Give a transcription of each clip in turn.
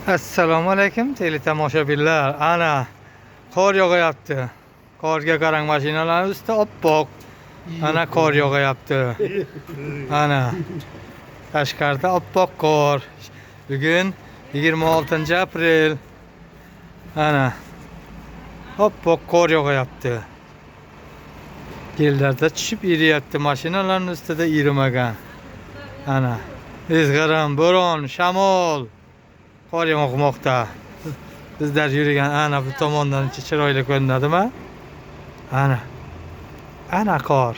Assalomu alaykum teletomoshabinlar. Ana qor yog'ayapti. Qorga qarang, mashinalar ustida oppoq. Ana qor yog'ayapti. Ana Tashqarida oppoq qor. Bugun 26-aprel. Ana oppoq qor yog'ayapti. Yerlarda tushib eriyapti. Mashinalarning ustida erimagan. Ana izg'irin, bo'ron, shamol. Qor yog'moqda. Bizlar yurgan ana bu tomondan chiroyli ko'rinadimi? Ana qor.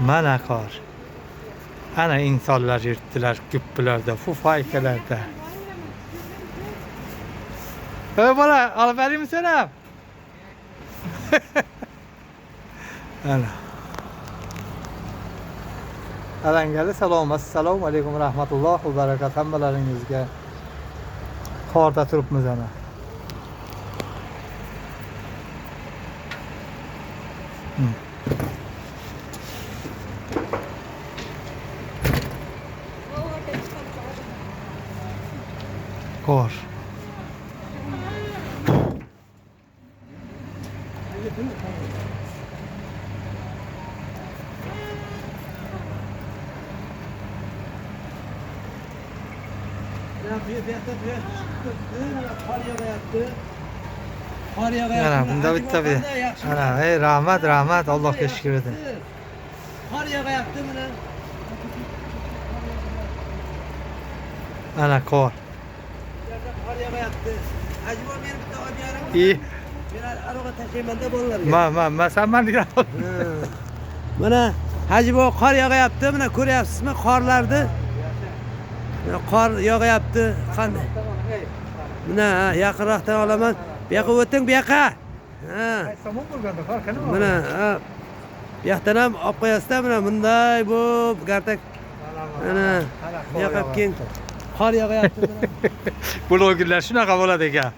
Mana qor. Ana insonlar yurtdilar ko'plarda, fufaykalarda. Ey bola, olib beraymi seni? Ana. Alangali salom, assalomu alaykum rahmatullohi va barakatuh hammalaringizga. Qorda turibmiz ana. Qor. Ana bunda bitta bir. Ana ey rahmat Allohga shukr edin. Qor yog'ayapti mana. Ana qor. Qor yog'ayapti. Ajmo men bitta olib beraman. Men aroqqa tashlaymanda bolalarga. Ma sen men degan. Mana Hajibo qor yog'ayapti. Mana ko'ryapsizmi qorlarni? Qor yog'ayapti. Qanday? Mana yaqinroqdan olaman. Bu yoqqa o'ting, bu yoqqa. Mana bu yoqdan ham olib qo'yasizlar. Mana bunday bo'p gartak. Mana bu yoqqa keng qor yog'ayapti. Blogerlar shunaqa bo'ladi ekan.